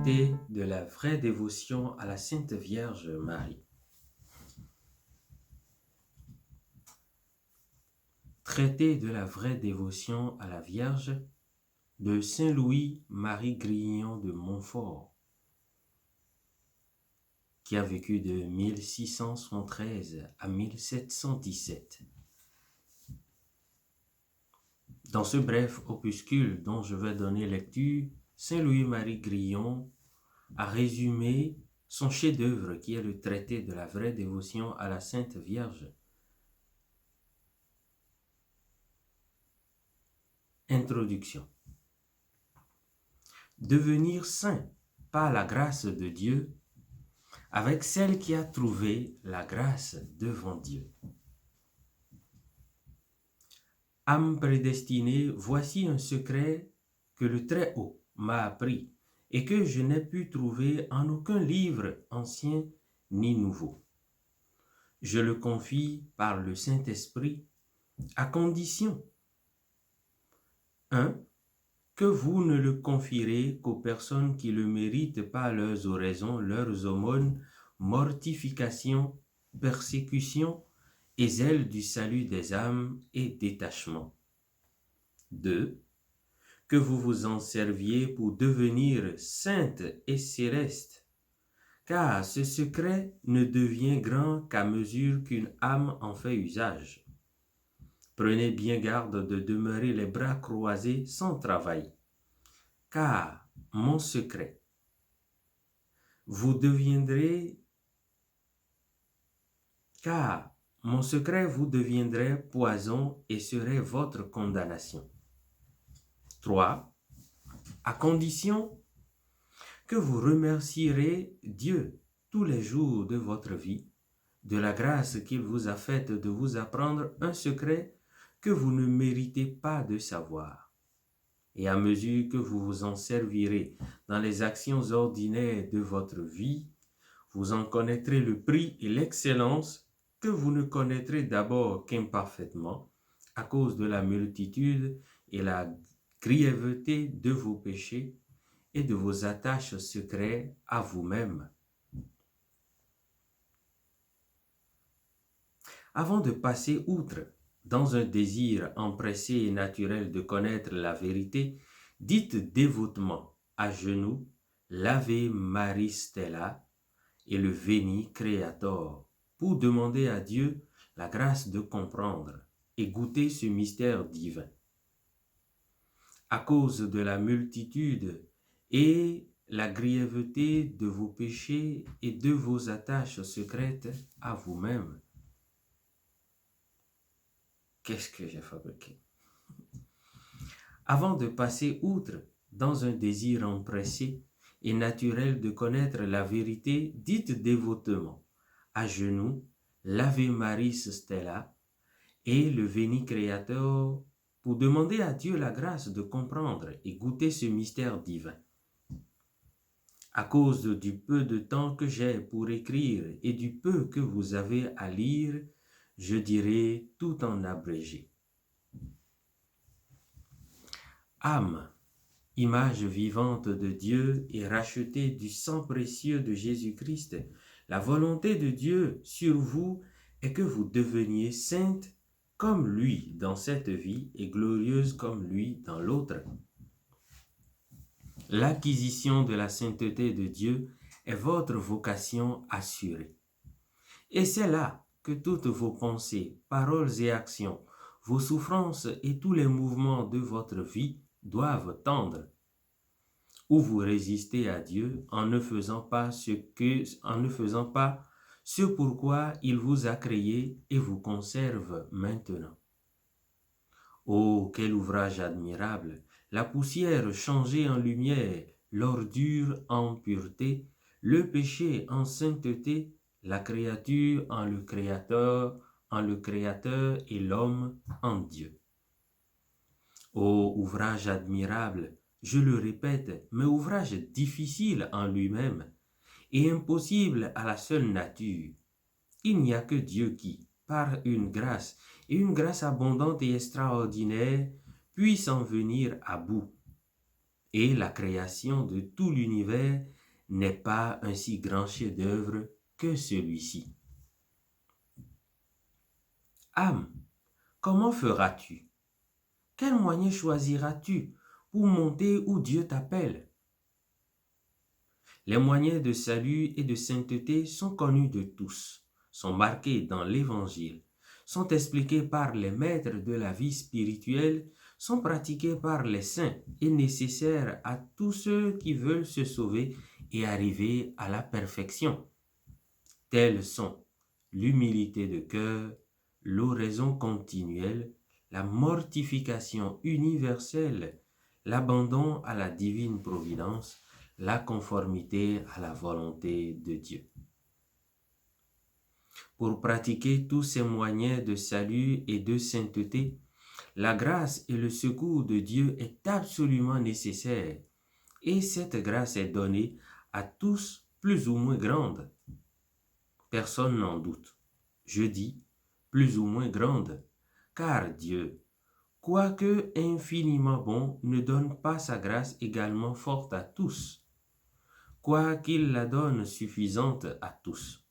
Traité de la vraie dévotion à la Sainte Vierge Marie. Traité de la vraie dévotion à la Vierge de Saint Louis-Marie Grignon de Montfort, qui a vécu de 1673 à 1717. Dans ce bref opuscule dont je vais donner lecture, Saint Louis-Marie Grignon a résumé son chef-d'œuvre qui est le traité de la vraie dévotion à la Sainte Vierge. Introduction. Devenir saint par la grâce de Dieu avec celle qui a trouvé la grâce devant Dieu. Âme prédestinée, voici un secret que le Très-Haut m'a appris et que je n'ai pu trouver en aucun livre ancien ni nouveau. Je le confie par le Saint-Esprit à condition 1. Que vous ne le confierez qu'aux personnes qui le méritent par leurs oraisons, leurs aumônes, mortifications, persécutions et zèle du salut des âmes et détachement. 2. Que vous vous en serviez pour devenir sainte et céleste, car ce secret ne devient grand qu'à mesure qu'une âme en fait usage. Prenez bien garde de demeurer les bras croisés sans travail, car mon secret vous deviendrait poison et serait votre condamnation. 3. À condition que vous remercierez Dieu tous les jours de votre vie, de la grâce qu'il vous a faite de vous apprendre un secret que vous ne méritez pas de savoir. Et à mesure que vous vous en servirez dans les actions ordinaires de votre vie, vous en connaîtrez le prix et l'excellence que vous ne connaîtrez d'abord qu'imparfaitement à cause de la multitude et la grièveté de vos péchés et de vos attaches secrètes à vous-même. Avant de passer outre dans un désir empressé et naturel de connaître la vérité, dites dévotement à genoux l'Ave Maris Stella et le Veni Creator pour demander à Dieu la grâce de comprendre et goûter ce mystère divin. À cause de la multitude et la grièveté de vos péchés et de vos attaches secrètes à vous-même. Qu'est-ce que j'ai fabriqué? Avant de passer outre dans un désir empressé et naturel de connaître la vérité, dites dévotement à genoux l'Ave Maris Stella et le Veni Creator pour demander à Dieu la grâce de comprendre et goûter ce mystère divin. À cause du peu de temps que j'ai pour écrire et du peu que vous avez à lire, je dirai tout en abrégé. Âme, image vivante de Dieu et rachetée du sang précieux de Jésus-Christ, la volonté de Dieu sur vous est que vous deveniez sainte comme lui dans cette vie et glorieuse comme lui dans l'autre. L'acquisition de la sainteté de Dieu est votre vocation assurée. Et c'est là que toutes vos pensées, paroles et actions, vos souffrances et tous les mouvements de votre vie doivent tendre. Ou vous résistez à Dieu en ne faisant pas ce pourquoi il vous a créé et vous conserve maintenant. Oh, quel ouvrage admirable! La poussière changée en lumière, l'ordure en pureté, le péché en sainteté, la créature en le Créateur et l'homme en Dieu. Oh, ouvrage admirable, je le répète, mais ouvrage difficile en lui-même et impossible à la seule nature. Il n'y a que Dieu qui, par une grâce abondante et extraordinaire, puisse en venir à bout. Et la création de tout l'univers n'est pas un si grand chef-d'œuvre que celui-ci. Âme, comment feras-tu? Quel moyen choisiras-tu pour monter où Dieu t'appelle? Les moyens de salut et de sainteté sont connus de tous, sont marqués dans l'Évangile, sont expliqués par les maîtres de la vie spirituelle, sont pratiqués par les saints et nécessaires à tous ceux qui veulent se sauver et arriver à la perfection. Tels sont l'humilité de cœur, l'oraison continuelle, la mortification universelle, l'abandon à la divine providence, la conformité à la volonté de Dieu. Pour pratiquer tous ces moyens de salut et de sainteté, la grâce et le secours de Dieu est absolument nécessaire, et cette grâce est donnée à tous plus ou moins grande. Personne n'en doute. Je dis plus ou moins grande, car Dieu, quoique infiniment bon, ne donne pas sa grâce également forte à tous, quoiqu'il la donne suffisante à tous.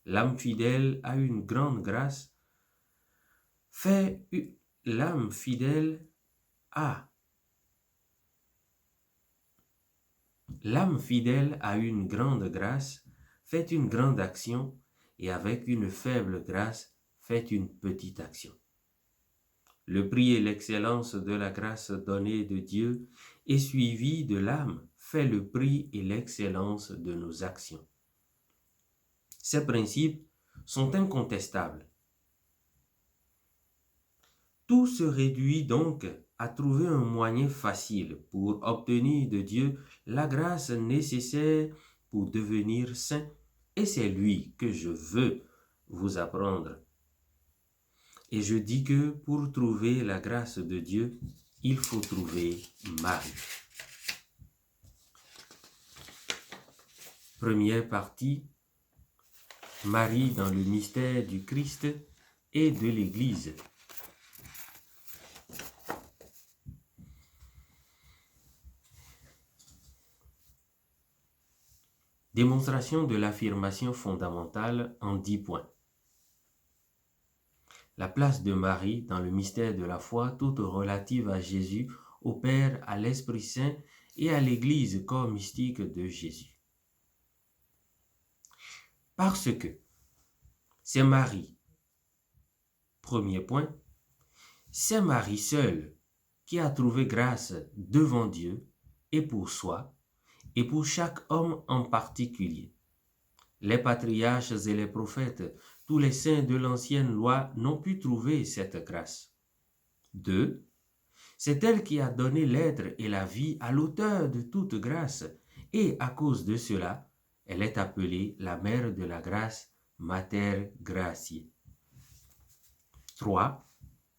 L'âme fidèle a une grande grâce, l'âme fidèle a une grande grâce, fait une grande action, et avec une faible grâce, fait une petite action. Le prix et l'excellence de la grâce donnée de Dieu est suivi de l'âme, fait le prix et l'excellence de nos actions. Ces principes sont incontestables. Tout se réduit donc à trouver un moyen facile pour obtenir de Dieu la grâce nécessaire pour devenir saint, et c'est lui que je veux vous apprendre. Et je dis que pour trouver la grâce de Dieu, il faut trouver Marie. Première partie, Marie dans le mystère du Christ et de l'Église. Démonstration de l'affirmation fondamentale en 10 points. La place de Marie dans le mystère de la foi, toute relative à Jésus, au Père, à l'Esprit Saint et à l'Église, corps mystique de Jésus. Parce que c'est Marie, premier point, c'est Marie seule qui a trouvé grâce devant Dieu et pour soi, et pour chaque homme en particulier. Les patriarches et les prophètes, tous les saints de l'ancienne loi n'ont pu trouver cette grâce. 2. C'est elle qui a donné l'être et la vie à l'auteur de toute grâce, et à cause de cela, elle est appelée la mère de la grâce, Mater Gratiae. 3.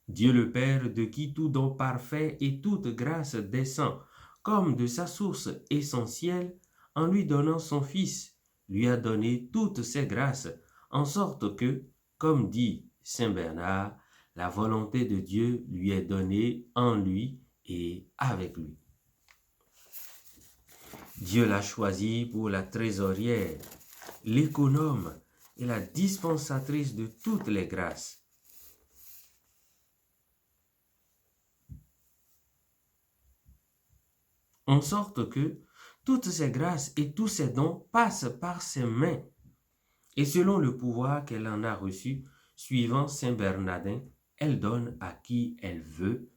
Dieu le Père, de qui tout don parfait et toute grâce descend, comme de sa source essentielle, en lui donnant son Fils, lui a donné toutes ces grâces, en sorte que, comme dit Saint Bernard, la volonté de Dieu lui est donnée en lui et avec lui. Dieu l'a choisie pour la trésorière, l'économe et la dispensatrice de toutes les grâces. En sorte que toutes ces grâces et tous ces dons passent par ses mains. Et selon le pouvoir qu'elle en a reçu, suivant Saint Bernardin, elle donne à qui elle veut,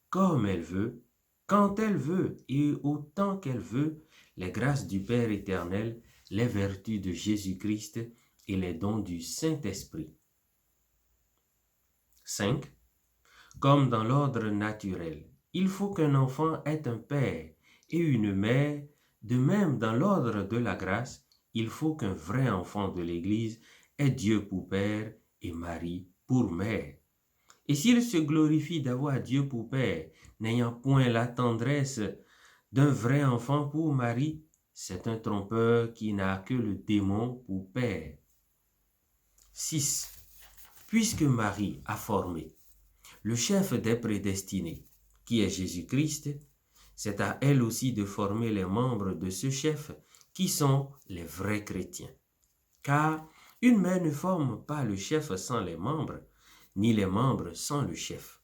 comme elle veut, quand elle veut et autant qu'elle veut, les grâces du Père éternel, les vertus de Jésus-Christ et les dons du Saint-Esprit. 5. Comme dans l'ordre naturel, il faut qu'un enfant ait un père et une mère. De même, dans l'ordre de la grâce, il faut qu'un vrai enfant de l'Église ait Dieu pour père et Marie pour mère. Et s'il se glorifie d'avoir Dieu pour père, n'ayant point la tendresse d'un vrai enfant pour Marie, c'est un trompeur qui n'a que le démon pour père. 6. Puisque Marie a formé le chef des prédestinés, qui est Jésus-Christ, c'est à elle aussi de former les membres de ce chef qui sont les vrais chrétiens. Car une main ne forme pas le chef sans les membres, ni les membres sans le chef.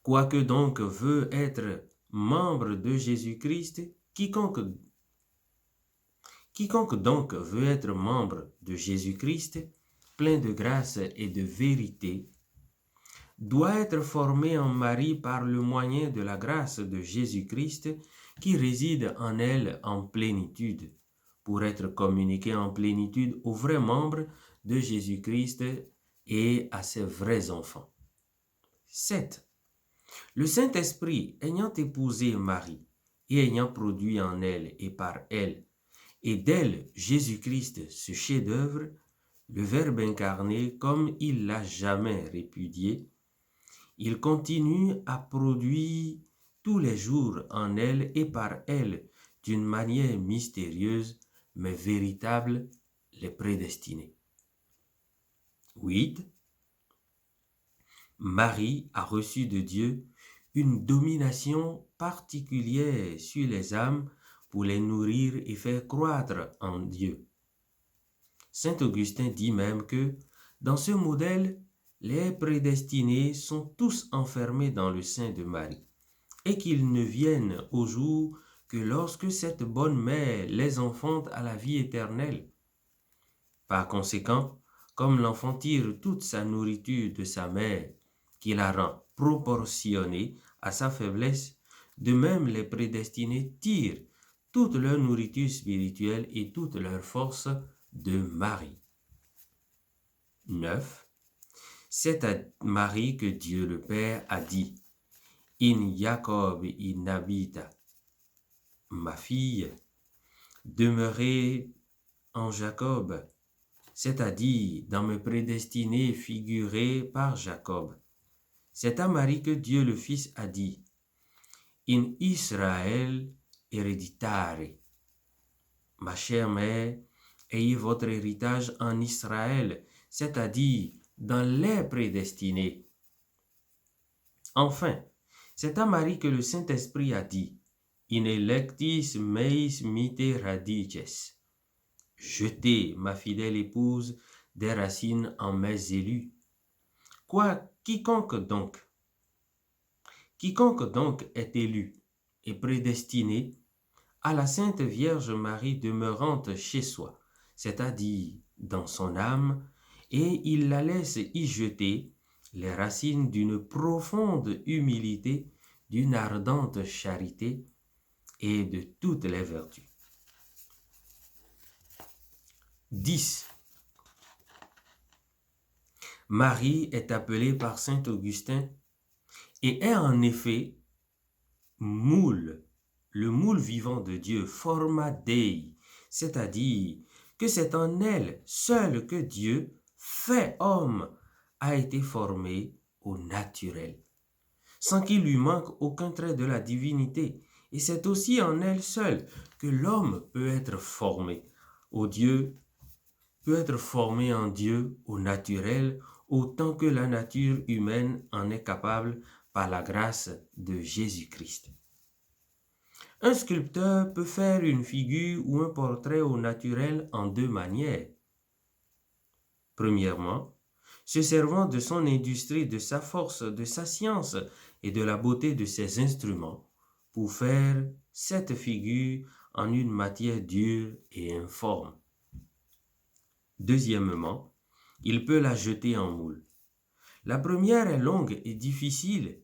Quoique donc veut être membre de Jésus-Christ, quiconque donc veut être membre de Jésus-Christ, plein de grâce et de vérité, doit être formé en Marie par le moyen de la grâce de Jésus-Christ qui réside en elle en plénitude, pour être communiqué en plénitude aux vrais membres de Jésus-Christ et à ses vrais enfants. 7. Le Saint-Esprit ayant épousé Marie et ayant produit en elle et par elle et d'elle Jésus-Christ ce chef-d'œuvre, le Verbe incarné comme il l'a jamais répudié, il continue à produire tous les jours en elle et par elle d'une manière mystérieuse mais véritable les prédestinés. 8. Marie a reçu de Dieu une domination particulière sur les âmes pour les nourrir et faire croître en Dieu. Saint Augustin dit même que, dans ce modèle, les prédestinés sont tous enfermés dans le sein de Marie, et qu'ils ne viennent au jour que lorsque cette bonne mère les enfante à la vie éternelle. Par conséquent, comme l'enfant tire toute sa nourriture de sa mère, qui la rend proportionnée à sa faiblesse, de même les prédestinés tirent toute leur nourriture spirituelle et toute leur force de Marie. 9. C'est à Marie que Dieu le Père a dit « In Jacob in habita » ma fille, demeurez en Jacob, c'est-à-dire dans mes prédestinés figurés par Jacob. C'est à Marie que Dieu le Fils a dit « In Israël hereditare » ma chère mère, ayez votre héritage en Israël, c'est-à-dire dans les prédestinés. Enfin, c'est à Marie que le Saint-Esprit a dit « In electis meis mite radices » jetez, ma fidèle épouse, des racines en mes élus. Quiconque donc est élu et prédestiné à la Sainte Vierge Marie demeurante chez soi, c'est-à-dire dans son âme, et il la laisse y jeter les racines d'une profonde humilité, d'une ardente charité et de toutes les vertus. 10. Marie est appelée par saint Augustin et est en effet moule, le moule vivant de Dieu, forma Dei, c'est-à-dire que c'est en elle seule que Dieu, fait homme, a été formé au naturel, sans qu'il lui manque aucun trait de la divinité. Et c'est aussi en elle seule que l'homme peut être formé au Dieu, peut être formé en Dieu au naturel, autant que la nature humaine en est capable par la grâce de Jésus-Christ. Un sculpteur peut faire une figure ou un portrait au naturel en deux manières. Premièrement, se servant de son industrie, de sa force, de sa science et de la beauté de ses instruments pour faire cette figure en une matière dure et informe. Deuxièmement, il peut la jeter en moule. La première est longue et difficile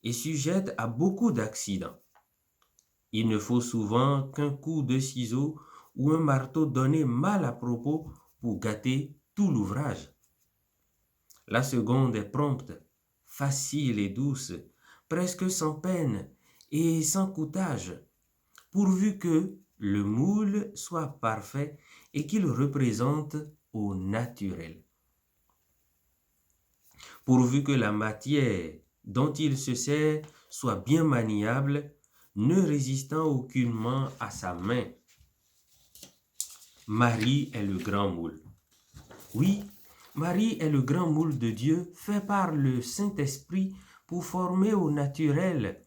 et sujette à beaucoup d'accidents. Il ne faut souvent qu'un coup de ciseau ou un marteau donné mal à propos pour gâter tout l'ouvrage. La seconde est prompte, facile et douce, presque sans peine et sans coûtage, pourvu que le moule soit parfait et qu'il représente au naturel. Pourvu que la matière dont il se sert soit bien maniable, ne résistant aucunement à sa main. Marie est le grand moule. Oui, Marie est le grand moule de Dieu fait par le Saint-Esprit pour former au naturel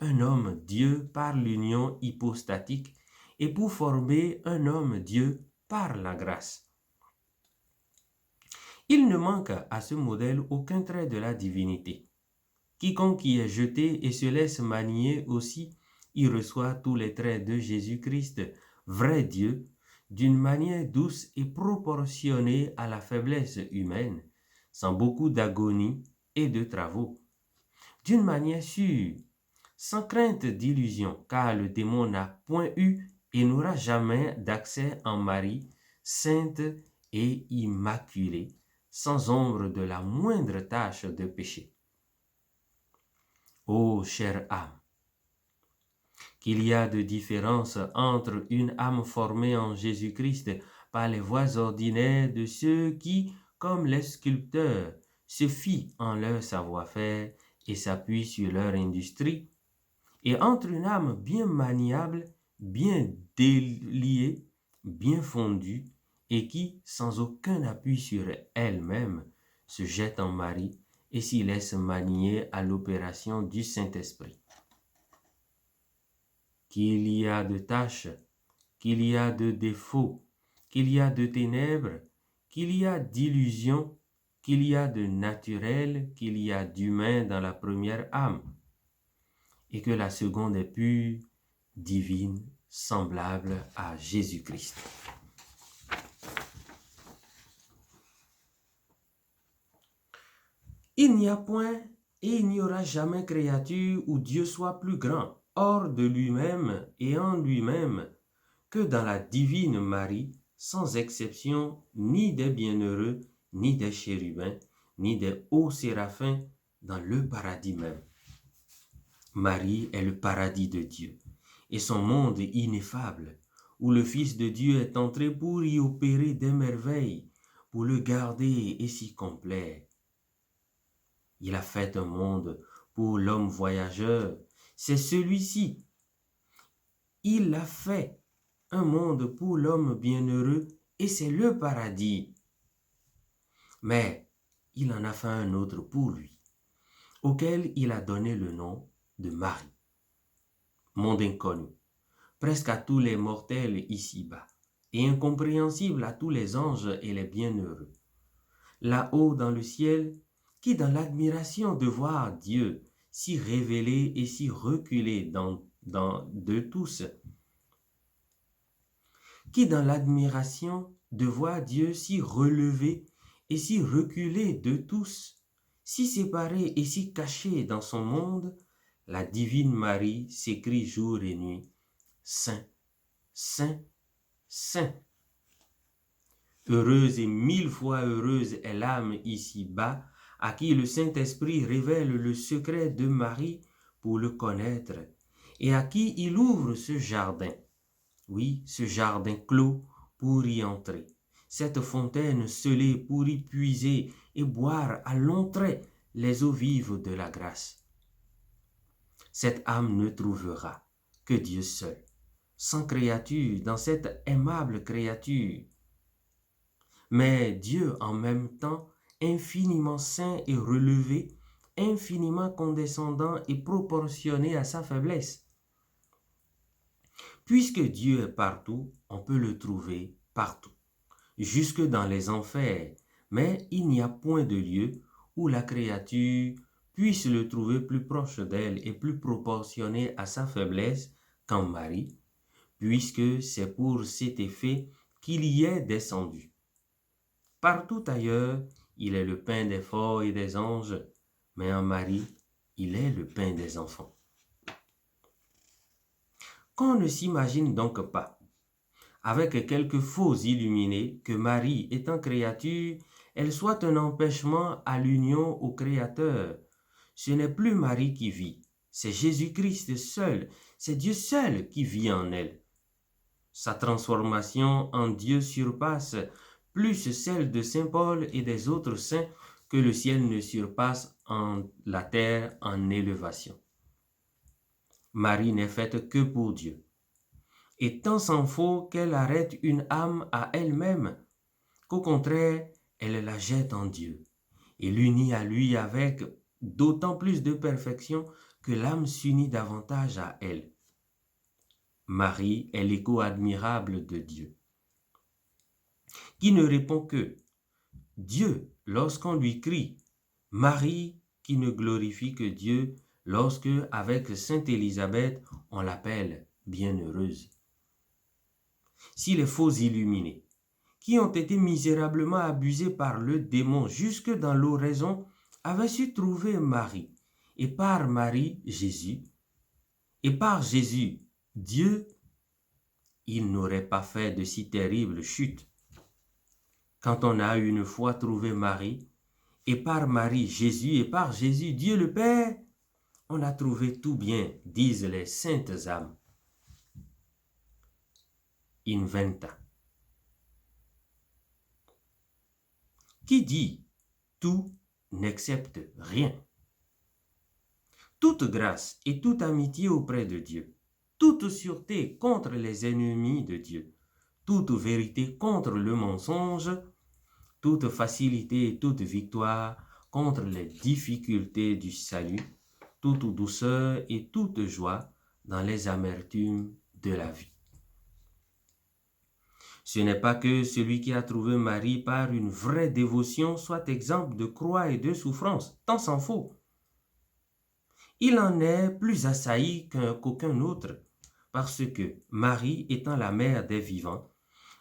un homme Dieu par l'union hypostatique et pour former un homme-Dieu par la grâce. Il ne manque à ce modèle aucun trait de la divinité. Quiconque y est jeté et se laisse manier aussi y reçoit tous les traits de Jésus-Christ, vrai Dieu, d'une manière douce et proportionnée à la faiblesse humaine, sans beaucoup d'agonie et de travaux, d'une manière sûre, sans crainte d'illusion, car le démon n'a point eu et n'aura jamais d'accès en Marie, sainte et immaculée, sans ombre de la moindre tache de péché. Ô chère âme, qu'il y a de différence entre une âme formée en Jésus-Christ par les voies ordinaires de ceux qui, comme les sculpteurs, se fient en leur savoir-faire et s'appuient sur leur industrie, et entre une âme bien maniable, bien déliée, bien fondue, et qui, sans aucun appui sur elle-même, se jette en Marie et s'y laisse manier à l'opération du Saint-Esprit. Qu'il y a de tâches, qu'il y a de défauts, qu'il y a de ténèbres, qu'il y a d'illusions, qu'il y a de naturel, qu'il y a d'humain dans la première âme, et que la seconde est pure, divine, semblable à Jésus-Christ. Il n'y a point et il n'y aura jamais créature où Dieu soit plus grand, hors de lui-même et en lui-même, que dans la divine Marie, sans exception, ni des bienheureux, ni des chérubins, ni des hauts séraphins, dans le paradis même. Marie est le paradis de Dieu, et son monde ineffable, où le Fils de Dieu est entré pour y opérer des merveilles, pour le garder et s'y complaire. Il a fait un monde pour l'homme voyageur, c'est celui-ci. Il a fait un monde pour l'homme bienheureux, et c'est le paradis. Mais il en a fait un autre pour lui, auquel il a donné le nom de Marie. Monde inconnu, presque à tous les mortels ici-bas, et incompréhensible à tous les anges et les bienheureux. Là-haut dans le ciel, qui dans l'admiration de voir Dieu si révélé et si reculé de tous, qui dans l'admiration de voir Dieu si relevé et si reculé de tous, si séparé et si caché dans son monde, la divine Marie s'écrie jour et nuit, Saint, Saint, Saint. Heureuse et mille fois heureuse est l'âme ici-bas, à qui le Saint-Esprit révèle le secret de Marie pour le connaître, et à qui il ouvre ce jardin. Oui, ce jardin clos pour y entrer, cette fontaine scellée pour y puiser et boire à longs traits les eaux vives de la grâce. Cette âme ne trouvera que Dieu seul, sans créature dans cette aimable créature. Mais Dieu en même temps, infiniment saint et relevé, infiniment condescendant et proportionné à sa faiblesse. Puisque Dieu est partout, on peut le trouver partout, jusque dans les enfers, mais il n'y a point de lieu où la créature puisse le trouver plus proche d'elle et plus proportionné à sa faiblesse qu'en Marie, puisque c'est pour cet effet qu'il y est descendu. Partout ailleurs, il est le pain des forts et des anges, mais en Marie, il est le pain des enfants. Qu'on ne s'imagine donc pas, avec quelques faux illuminés, que Marie étant créature, elle soit un empêchement à l'union au Créateur. Ce n'est plus Marie qui vit, c'est Jésus-Christ seul, c'est Dieu seul qui vit en elle. Sa transformation en Dieu surpasse plus celle de Saint Paul et des autres saints que le ciel ne surpasse la terre en élévation. Marie n'est faite que pour Dieu. Et tant s'en faut qu'elle arrête une âme à elle-même, qu'au contraire, elle la jette en Dieu et l'unit à lui avec d'autant plus de perfection que l'âme s'unit davantage à elle. Marie est l'écho admirable de Dieu, qui ne répond que Dieu lorsqu'on lui crie, Marie qui ne glorifie que Dieu lorsque, avec Sainte Élisabeth, on l'appelle bienheureuse. Si les faux illuminés, qui ont été misérablement abusés par le démon jusque dans l'oraison, avaient su trouver Marie, et par Marie, Jésus, et par Jésus, Dieu, ils n'auraient pas fait de si terribles chutes. Quand on a une fois trouvé Marie, et par Marie, Jésus, et par Jésus, Dieu le Père, on a trouvé tout bien, disent les saintes âmes. Inventa. Qui dit tout n'accepte rien. Toute grâce et toute amitié auprès de Dieu, toute sûreté contre les ennemis de Dieu, toute vérité contre le mensonge, toute facilité et toute victoire contre les difficultés du salut, toute douceur et toute joie dans les amertumes de la vie. Ce n'est pas que celui qui a trouvé Marie par une vraie dévotion soit exempt de croix et de souffrance, tant s'en faut. Il en est plus assailli qu'aucun autre, parce que Marie, étant la mère des vivants,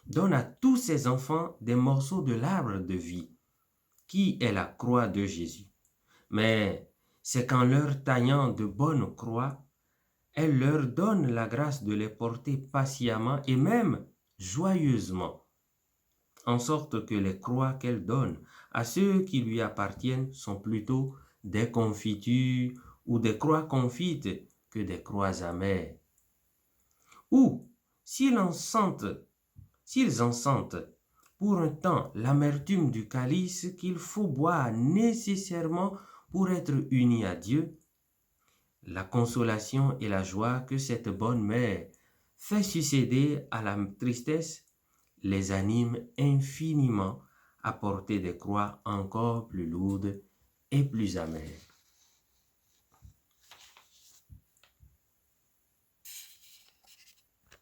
donne à tous ses enfants des morceaux de l'arbre de vie, qui est la croix de Jésus. Mais c'est qu'en leur taillant de bonnes croix, elle leur donne la grâce de les porter patiemment et même joyeusement, en sorte que les croix qu'elle donne à ceux qui lui appartiennent sont plutôt des confitures ou des croix confites que des croix amères. Ou, s'ils en sentent pour un temps l'amertume du calice qu'il faut boire nécessairement pour être unis à Dieu, la consolation et la joie que cette bonne mère fait succéder à la tristesse les anime infiniment à porter des croix encore plus lourdes et plus amères.